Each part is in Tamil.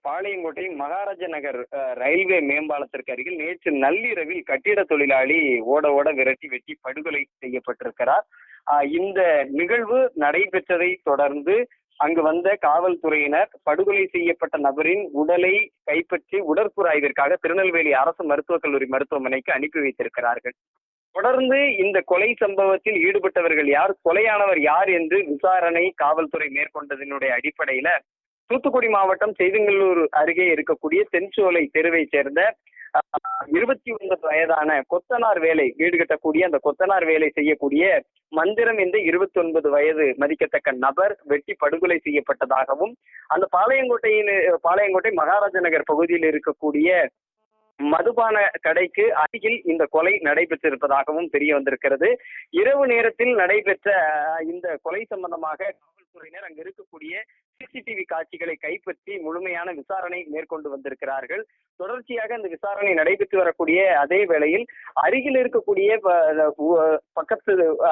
பாளையங்கோட்டை மகாராஜ நகர் ரயில்வே மேம்பாலத்திற்கு அருகில் நேற்று நள்ளிரவில் கட்டிட தொழிலாளி ஓட ஓட விரட்டி வெட்டி படுகொலை செய்யப்பட்டிருக்கிறார். இந்த நிகழ்வு நடைபெற்றதை தொடர்ந்து அங்கு வந்த காவல்துறையினர் படுகொலை செய்யப்பட்ட நபரின் உடலை கைப்பற்றி உடற்கூறு ஆய்விற்காக திருநெல்வேலி அரசு மருத்துவக் கல்லூரி மருத்துவமனைக்கு அனுப்பி வைத்திருக்கிறார்கள். தொடர்ந்து இந்த கொலை சம்பவத்தில் ஈடுபட்டவர்கள் யார், கொலையானவர் யார் என்று விசாரணை காவல்துறை மேற்கொண்டதனுடைய அடிப்படையில தூத்துக்குடி மாவட்டம் செய்திங்கல்லூர் அருகே இருக்கக்கூடிய தென்சோலை தெருவை சேர்ந்த 29 வயதான கொத்தனார் வேலை வீடு கட்டக்கூடிய அந்த கொத்தனார் வேலை செய்யக்கூடிய மந்திரம் என்ற 29 வயது மதிக்கத்தக்க நபர் வெட்டி படுகொலை செய்யப்பட்டதாகவும், அந்த பாளையங்கோட்டை மகாராஜ நகர் பகுதியில் இருக்கக்கூடிய மதுபான கடைக்கு அருகில் இந்த கொலை நடைபெற்றிருப்பதாகவும் தெரிய வந்திருக்கிறது. இரவு நேரத்தில் நடைபெற்ற இந்த கொலை சம்பந்தமாக காவல்துறையினர் அங்கு இருக்கக்கூடிய சிசிடிவி காட்சிகளை கைப்பற்றி முழுமையான விசாரணை மேற்கொண்டு வந்திருக்கிறார்கள். தொடர்ச்சியாக இந்த விசாரணை நடைபெற்று வரக்கூடிய அதே வேளையில் அருகில் இருக்கக்கூடிய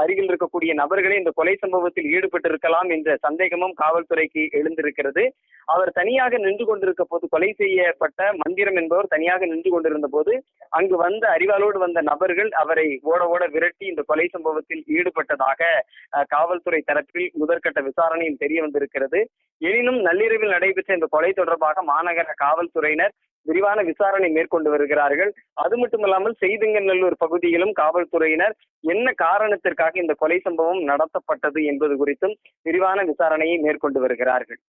அருகில் இருக்கக்கூடிய நபர்களே இந்த கொலை சம்பவத்தில் ஈடுபட்டிருக்கலாம் என்ற சந்தேகமும் காவல்துறைக்கு எழுந்திருக்கிறது. அவர் தனியாக நின்று கொண்டிருக்க போது, கொலை செய்யப்பட்ட மந்திரம் என்பவர் தனியாக நின்று கொண்டிருந்த போது அங்கு வந்த அறிவாளோடு வந்த நபர்கள் அவரை ஓட ஓட விரட்டி இந்த கொலை சம்பவத்தில் ஈடுபட்டதாக காவல்துறை தரப்பில் முதற்கட்ட விசாரணையில் தெரிய வந்திருக்கிறது. எனினும் நள்ளிரவில் நடைபெற்ற இந்த கொலை தொடர்பாக மாநகர காவல்துறையினர் விரிவான விசாரணை மேற்கொண்டு வருகிறார்கள். அது மட்டுமல்லாமல் செய்திங்கநல்லூர் பகுதியிலும் காவல்துறையினர் என்ன காரணத்திற்காக இந்த கொலை சம்பவம் நடத்தப்பட்டது என்பது குறித்தும் விரிவான விசாரணையை மேற்கொண்டு வருகிறார்கள்.